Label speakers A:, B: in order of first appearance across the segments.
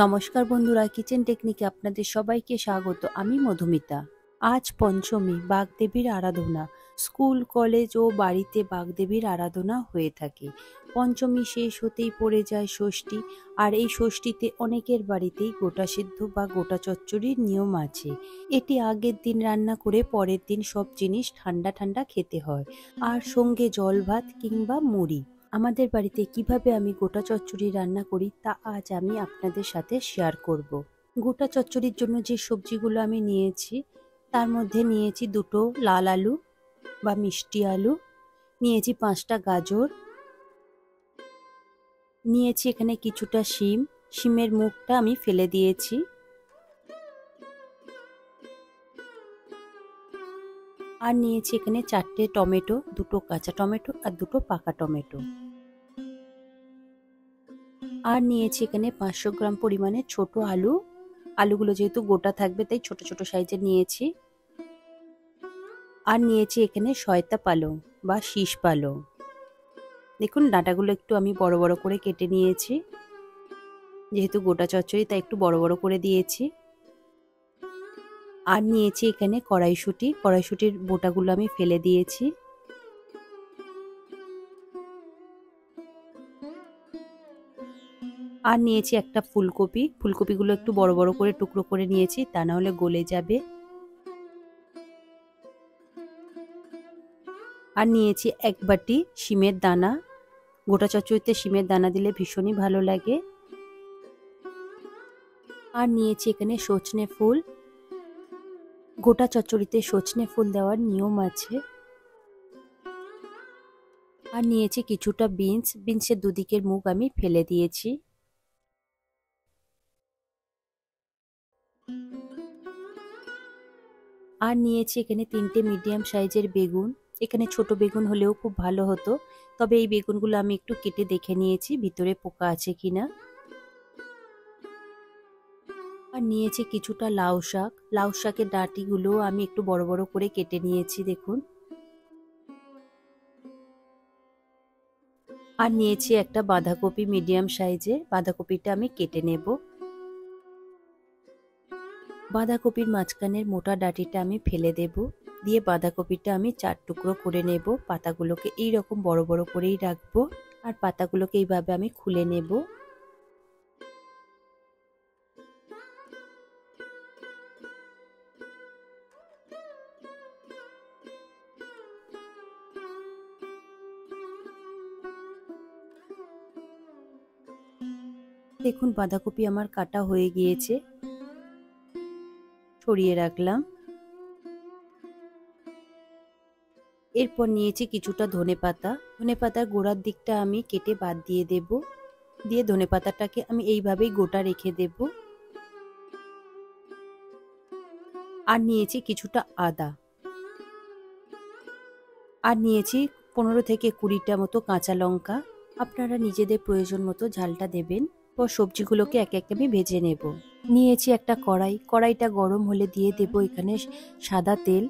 A: নমস্কার বন্ধুরা, কিচেন টেকনিকে আপনাদের সবাইকে স্বাগত। আমি মধুমিতা। আজ পঞ্চমী, বাগদেবীর আরাধনা। স্কুল, কলেজ ও বাড়িতে বাগদেবীর আরাধনা হয়ে থাকে। পঞ্চমী শেষ হতেই পড়ে যায় ষষ্ঠী, আর এই ষষ্ঠীতে অনেকের বাড়িতেই গোটা সিদ্ধ বা গোটা চচ্চড়ির নিয়ম আছে। এটি আগের দিন রান্না করে পরের দিন সব জিনিস ঠান্ডা ঠান্ডা খেতে হয়, আর সঙ্গে জল ভাত কিংবা মুড়ি। আমাদের বাড়িতে কিভাবে আমি গোটা চচ্চড়ি রান্না করি তা আজ আমি আপনাদের সাথে শেয়ার করব। গোটা চচ্চড়ির জন্য যে সবজিগুলো আমি নিয়েছি তার মধ্যে নিয়েছি দুটো লাল আলু বা মিষ্টি আলু, নিয়েছি 5টা গাজর, নিয়েছি এখানে কিছুটা শিম। শিমের মুখটা আমি ফেলে দিয়েছি। আর নিয়েছি এখানে 4টে টমেটো, দুটো কাঁচা টমেটো আর দুটো পাকা টমেটো। আর নিয়েছি এখানে 500 গ্রাম পরিমাণে ছোট আলু। আলুগুলো যেহেতু গোটা থাকবে তাই ছোট ছোট সাইজের নিয়েছি। আর নিয়েছি এখানে শয়তা পালং বা শীষ পালং। দেখুন ডাঁটাগুলো একটু আমি বড় বড় করে কেটে নিয়েছি, যেহেতু গোটা চচ্চড়ি তাই একটু বড় বড় করে দিয়েছি। আর নিয়েছি এখানে কড়াইশুঁটি, কড়াইশুঁটির বোটাগুলো আমি ফেলে দিয়েছি। আর নিয়েছি একটা ফুলকপি, ফুলকপিগুলো একটু বড় বড় করে টুকরো করে নিয়েছি, তা না হলে গলে যাবে। আর নিয়েছি 1 বাটি শিমের দানা। গোটা চচ্চড়িতে শিমের দানা দিলে ভীষণই ভালো লাগে। আর নিয়েছি এখানে সজনে ফুল। গোটা চচ্চড়িতে সজনে ফুল দেওয়ার নিয়ম আছে। আর নিয়েছি কিছুটা বিনস, বিনসের দুদিকের মুখ আমি ফেলে দিয়েছি। আর নিয়েছি এখানে 3টে মিডিয়াম সাইজের বেগুন। এখানে ছোট বেগুন হলেও খুব ভালো হতো, তবে এই বেগুনগুলো আমি একটু কেটে দেখে নিয়েছি ভিতরে পোকা আছে কিনা। আর নিয়েছি কিছুটা লাউ শাক, লাউ শাকের ডাঁটিগুলো আমি একটু বড় বড় করে কেটে নিয়েছি দেখুন। আর নিয়েছি একটা বাঁধাকপি মিডিয়াম সাইজের, বাঁধাকপিটা আমি কেটে নেব। বাঁধাকপির মাঝখানের মোটা ডাঁটিটা আমি ফেলে দেব, দিয়ে বাঁধাকপিটা আমি 4 টুকরো করে নেব। পাতাগুলোকে এইরকম বড় বড় করেই রাখবো, আর পাতাগুলোকে এইভাবে আমি খুলে নেব। দেখুন বাঁধাকপি আমার কাটা হয়ে গিয়েছে, ছড়িয়ে রাখলাম। এরপর নিয়েছি কিছুটা ধনেপাতা, ধনেপাতার গোড়ার দিকটা আমি কেটে বাদ দিয়ে দেব, দিয়ে ধনেপাতাটাকে আমি এইভাবেই গোটা রেখে দেব। আর নিয়েছি কিছুটা আদা। আর নিয়েছি 15 থেকে 20টা মতো কাঁচা লঙ্কা। আপনারা নিজেদের প্রয়োজন মতো ঝালটা দেবেন। পর সবজিগুলোকে একে একে আমি ভেজে নেব। নিয়েছি একটা কড়াই, কড়াইটা গরম হলে দিয়ে দেব এখানে সাদা তেল।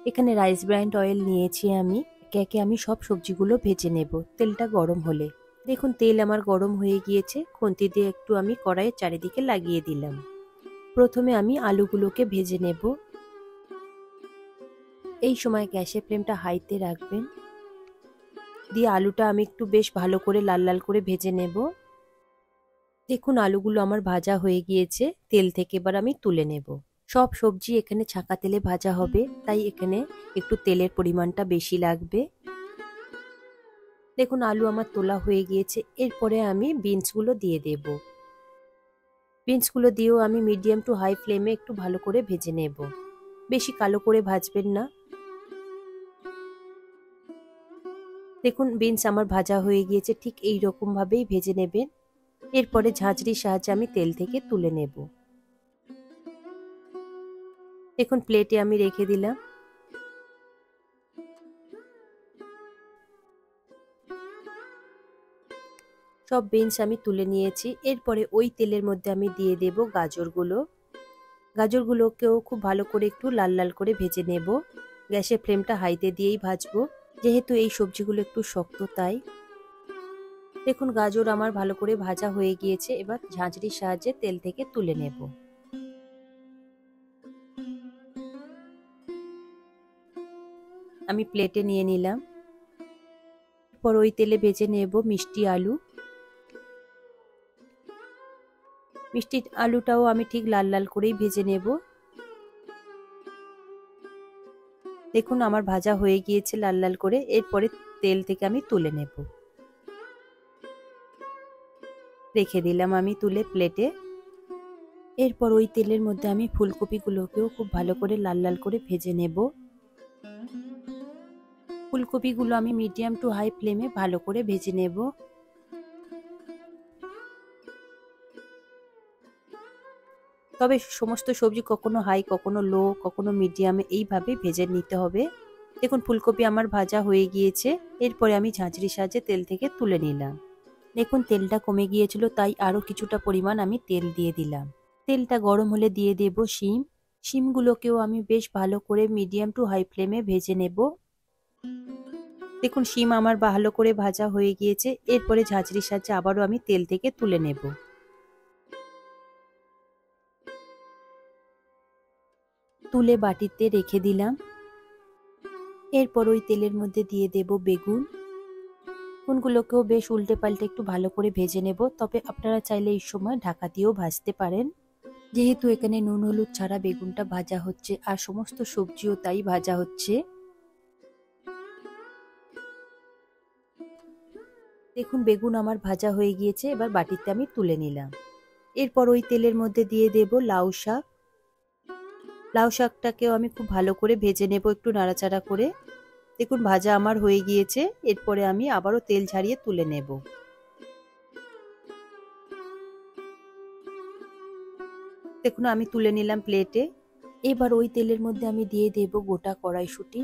A: এখানে রাইস ব্র্যান্ড অয়েল নিয়েছি আমি। একে একে আমি সব সবজিগুলো ভেজে নেব তেলটা গরম হলে। দেখুন তেল আমার গরম হয়ে গিয়েছে, খুন্তি দিয়ে একটু আমি কড়াইয়ের চারিদিকে লাগিয়ে দিলাম। প্রথমে আমি আলুগুলোকে ভেজে নেব। এই সময় গ্যাসের ফ্লেমটা হাইতে রাখবেন, দিয়ে আলুটা আমি একটু বেশ ভালো করে লাল লাল করে ভেজে নেব। দেখুন আলুগুলো আমার ভাজা হয়ে গিয়েছে, তেল থেকে এবার আমি তুলে নেব। সব সবজি এখানে ছাঁকা তেলে ভাজা হবে, তাই এখানে একটু তেলের পরিমাণটা বেশি লাগবে। দেখুন আলু আমার তোলা হয়ে গিয়েছে, এরপরে আমি বিনসগুলো দিয়ে দেব। বিনসগুলো দিয়েও আমি মিডিয়াম টু হাই ফ্লেমে একটু ভালো করে ভেজে নেব, বেশি কালো করে ভাজবেন না। দেখুন বিনস আমার ভাজা হয়ে গিয়েছে, ঠিক এই রকম ভাবেই ভেজে নেবেন। এরপরে ঝাঁঝরির সাহায্যে আমি তেল থেকে তুলে নেব। দেখুন প্লেটে আমি রেখে দিলাম। সব বিনস আমি তুলে নিয়েছি। এরপরে ওই তেলের মধ্যে আমি দিয়ে দেব গাজরগুলো। গাজরগুলোকেও খুব ভালো করে একটু লাল লাল করে ভেজে নেব। গ্যাসের ফ্লেমটা হাইতে দিয়েই ভাজবো, যেহেতু এই সবজিগুলো একটু শক্ত তাই। দেখুন গাজর আমার ভালো করে ভাজা হয়ে গিয়েছে, এবার ঝাঁঝরির সাহায্যে তেল থেকে তুলে নেব। আমি প্লেটে নিয়ে নিলাম। এরপর ওই তেলে ভেজে নেব মিষ্টি আলু। মিষ্টি আলুটাও আমি ঠিক লাল লাল করেই ভেজে নেব। দেখুন আমার ভাজা হয়ে গিয়েছে লাল লাল করে। এরপরে তেল থেকে আমি তুলে নেব। রেখে দিলাম আমি তুলে প্লেটে। এরপর ওই তেলের মধ্যে আমি ফুলকপিগুলোকেও খুব ভালো করে লাল লাল করে ভেজে নেব। ফুলকপিগুলো আমি মিডিয়াম টু হাই ফ্লেমে ভালো করে ভেজে নেব। তবে সমস্ত সবজি কখনো হাই, কখনো লো, কখনো মিডিয়ামে এইভাবে ভেজে নিতে হবে। দেখুন ফুলকপি আমার ভাজা হয়ে গিয়েছে। এরপরে আমি ঝাঁঝরির সাহায্যে তেল থেকে তুলে নিলাম। দেখুন তেলটা কমে গিয়েছিল, তাই আরও কিছুটা পরিমাণ আমি তেল দিয়ে দিলাম। তেলটা গরম হলে দিয়ে দেব শিম। শিমগুলোকেও আমি বেশ ভালো করে মিডিয়াম টু হাই ফ্লেমে ভেজে নেব। দেখুন শিম আমার ভালো করে ভাজা হয়ে গিয়েছে। এরপরে ঝাঁঝরির সাহায্যে আবারও আমি তেল থেকে তুলে নেব। তুলে বাটিতে রেখে দিলাম। এরপর ওই তেলের মধ্যে দিয়ে দেব বেগুন। বেগুনগুলোকেও বেশ উল্টে পাল্টে একটু ভালো করে ভেজে নেব। তবে আপনারা চাইলে এই সময় ঢাকা দিয়েও ভাজতে পারেন। যেহেতু এখানে নুন হলুদ ছাড়া বেগুনটা ভাজা হচ্ছে আর সমস্ত সবজিও তাই ভাজা হচ্ছে। দেখুন বেগুন আমার ভাজা হয়ে গিয়েছে, এবার বাটিতে আমি তুলে নিলাম। এরপর ওই তেলের মধ্যে দিয়ে দেব লাউ শাক। লাউ শাকটাকেও আমি খুব ভালো করে ভেজে নেব একটু নাড়াচাড়া করে। দেখুন ভাজা আমার হয়ে গিয়েছে। এরপরে আমি আবারও তেল ঝারিয়ে তুলে নেব। দেখুন আমি তুলে নিলাম প্লেটে। এবার ওই তেলের মধ্যে আমি দিয়ে দেব গোটা কড়াইশুঁটি।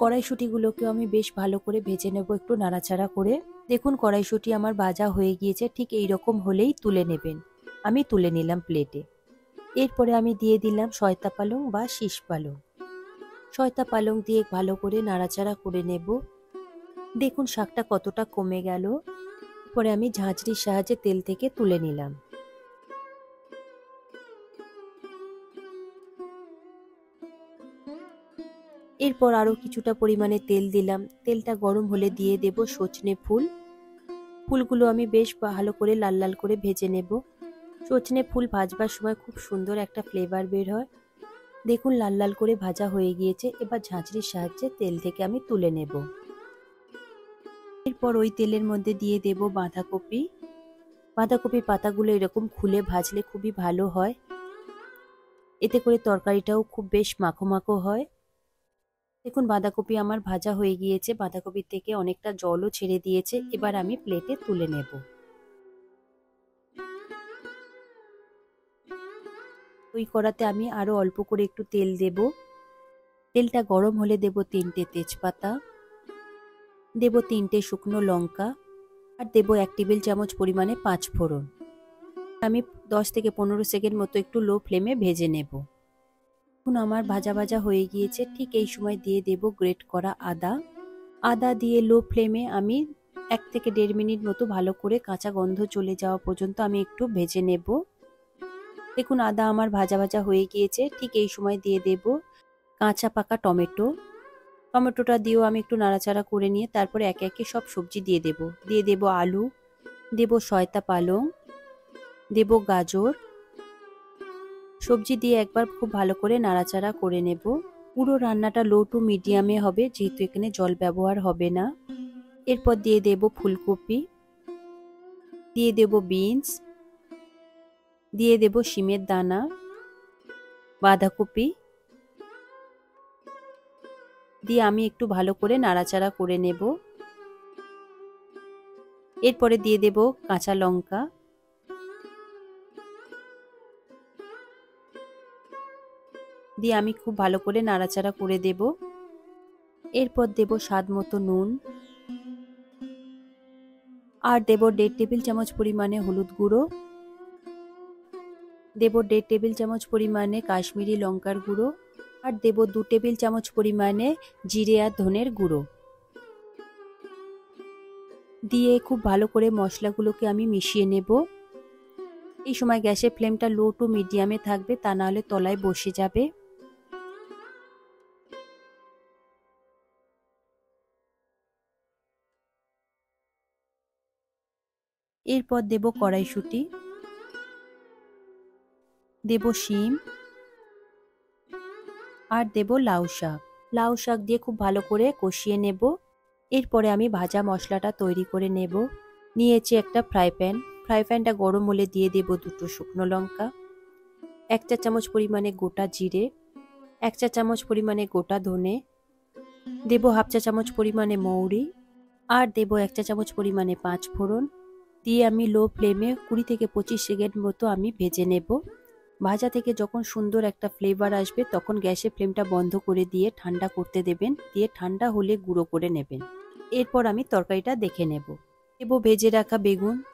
A: কড়াইশুঁটিগুলোকেও আমি বেশ ভালো করে ভেজে নেব একটু নাড়াচাড়া করে। দেখুন কড়াইশুঁটি আমার ভাজা হয়ে গিয়েছে, ঠিক এই রকম হলেই তুলে নেবেন। আমি তুলে নিলাম প্লেটে। এরপরে আমি দিয়ে দিলাম সয়তা পালং বা শীষ পালং। সয়তা পালং দিয়ে ভালো করে নাড়াচাড়া করে নেব। দেখুন শাকটা কতটা কমে গেল। পরে আমি ঝাঁঝরির সাহায্যে তেল থেকে তুলে নিলাম। এরপর আরো কিছুটা পরিমাণে তেল দিলাম। তেলটা গরম হলে দিয়ে দেব সজনে ফুল। ফুলগুলো আমি বেশ ভালো করে লাল লাল করে ভেজে নেব। সজনে ফুল ভাজবার সময় খুব সুন্দর একটা ফ্লেভার বের হয়। দেখুন লাল লাল করে ভাজা হয়ে গিয়েছে। এবার ঝাঁঝরির সাহায্যে তেল থেকে আমি তুলে নেব। এরপর ওই তেলের মধ্যে দিয়ে দেব বাঁধাকপি। বাঁধাকপির পাতাগুলো এরকম খুলে ভাজলে খুবই ভালো হয়। এতে করে তরকারিটাও খুব বেশ মাখো মাখো হয়। দেখুন বাঁধাকপি আমার ভাজা হয়ে গিয়েছে। বাঁধাকপির থেকে অনেকটা জলও ছেড়ে দিয়েছে। এবার আমি প্লেটে তুলে নেব। ওই কড়াতে আমি আরো অল্প করে একটু তেল দেব। তেলটা গরম হলে দেব 3টে তেজপাতা, দেব 3টে শুকনো লঙ্কা আর দেব 1 টেবিল চামচ পরিমাণে 5 ফোড়ন। আমি 10 থেকে 15 সেকেন্ড মতো একটু লো ফ্লেমে ভেজে নেব। এখন আমার ভাজা ভাজা হয়ে গিয়েছে। ঠিক এই সময় দিয়ে দেব গ্রেট করা আদা। আদা দিয়ে লো ফ্লেমে আমি 1 থেকে 1.5 মিনিট মতো ভালো করে কাঁচা গন্ধ চলে যাওয়া পর্যন্ত আমি একটু ভেজে নেব। দেখুন আদা আমার ভাজা ভাজা হয়ে গিয়েছে। ঠিক এই সময় দিয়ে দেব কাঁচা পাকা টমেটো। টমেটোটা দিয়েও আমি একটু নাড়াচাড়া করে নিয়ে তারপরে একে একে সব সবজি দিয়ে দেব। দিয়ে দেব আলু, দেব সয়তা পালং, দেব গাজর। সবজি দিয়ে একবার খুব ভালো করে নাড়াচাড়া করে নেব। পুরো রান্নাটা লো টু মিডিয়ামে হবে, যেহেতু এখানে জল ব্যবহার হবে না। এরপর দিয়ে দেব ফুলকপি, দিয়ে দেব বিনস, দিয়ে দেব শিমের দানা, বাঁধাকপি দিয়ে আমি একটু ভালো করে নাড়াচাড়া করে নেব। এরপরে দিয়ে দেব কাঁচা লঙ্কা, দিয়ে আমি খুব ভালো করে নাড়াচাড়া করে দেব। এরপর দেব স্বাদ মতো নুন আর দেব 1.5 টেবিল চামচ পরিমাণে হলুদ গুঁড়ো, দেব 1.5 টেবিল চামচ পরিমাণে কাশ্মীরি লঙ্কার গুঁড়ো আর দেব 2 টেবিল চামচ পরিমাণে জিরে আর ধনের গুঁড়ো। দিয়ে খুব ভালো করে মশলাগুলোকে আমি মিশিয়ে নেব। এই সময় গ্যাসের ফ্লেমটা লো টু মিডিয়ামে থাকবে, তা নাহলে তলায় বসে যাবে। এরপর দেব কড়াইশুঁটি, দেব শিম আর দেব লাউ শাক। লাউ শাক দিয়ে খুব ভালো করে কষিয়ে নেব। এরপরে আমি ভাজা মশলাটা তৈরি করে নেব। নিয়েছি একটা ফ্রাই প্যানটা গরম হলে দিয়ে দেব 2টো শুকনো লঙ্কা, 1 চা চামচ পরিমাণে গোটা জিরে, 1 চা চামচ পরিমাণে গোটা ধনে, দেব 1/2 চা চামচ পরিমাণে মৌরি আর দেব 1 চা চামচ পরিমাণে 5 ফোড়ন। দিয়ে আমি লো ফ্লেমে 20 থেকে 25 সেকেন্ড মতো আমি ভেজে নেব। ভাজা থেকে যখন সুন্দর একটা ফ্লেভার আসবে তখন গ্যাসের ফ্লেমটা বন্ধ করে দিয়ে ঠান্ডা করতে দেবেন, দিয়ে ঠান্ডা হলে গুঁড়ো করে নেবেন। এরপর আমি তরকারিটা দেখে নেব। ভেজে রাখা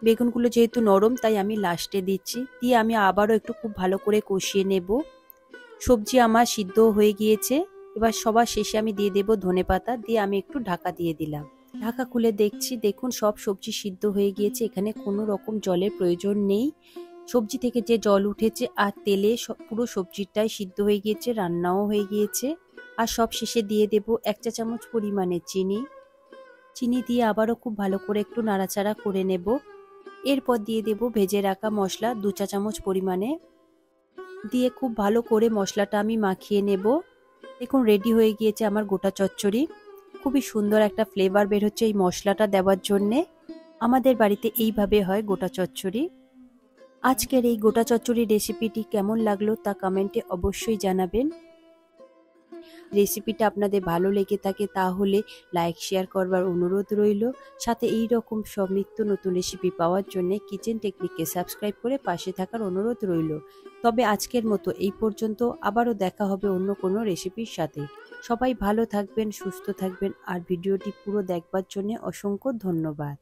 A: বেগুনগুলো যেহেতু নরম তাই আমি লাস্টে দিচ্ছি। দিয়ে আমি আবারও একটু খুব ভালো করে কষিয়ে নেব। সবজি আমার সিদ্ধ হয়ে গিয়েছে। এবার সবার শেষে আমি দিয়ে দেব ধনেপাতা, দিয়ে আমি একটু ঢাকা দিয়ে দিলাম। ঢাকা খুলে দেখছি, দেখুন সব সবজি সিদ্ধ হয়ে গিয়েছে, এখানে কোনো রকম জলের প্রয়োজন নেই। সবজি থেকে যে জল উঠেছে আর তেলে পুরো সবজিটাই সিদ্ধ হয়ে গিয়েছে, রান্নাও হয়ে গিয়েছে। আর সব শেষে দিয়ে দেব 1 চা চামচ পরিমাণে চিনি দিয়ে আবারও খুব ভালো করে একটু নাড়াচাড়া করে নেব। এরপর দিয়ে দেব ভেজে রাখা মশলা 2 চা চামচ পরিমাণে, দিয়ে খুব ভালো করে মশলাটা আমি মাখিয়ে নেব। দেখুন রেডি হয়ে গিয়েছে আমার গোটা চচ্চড়ি। খুবই সুন্দর একটা ফ্লেভার বের হচ্ছে এই মশলাটা দেওয়ার জন্যে। আমাদের বাড়িতে এইভাবে হয় গোটা চচ্চড়ি। আজকের এই গোটা চচ্চড়ি রেসিপিটি কেমন লাগলো তা কমেন্টে অবশ্যই জানাবেন। রেসিপিটা আপনাদের ভালো লেগে থাকে তাহলে লাইক শেয়ার করবার অনুরোধ রইল। সাথে এই রকম সব নিত্য নতুন রেসিপি পাওয়ার জন্য কিচেন টেকনিককে সাবস্ক্রাইব করে পাশে থাকার অনুরোধ রইল। তবে আজকের মতো এই পর্যন্ত, আবারও দেখা হবে অন্য কোনো রেসিপির সাথে। সবাই ভালো থাকবেন, সুস্থ থাকবেন আর ভিডিওটি পুরো দেখবার জন্য অসংখ্য ধন্যবাদ।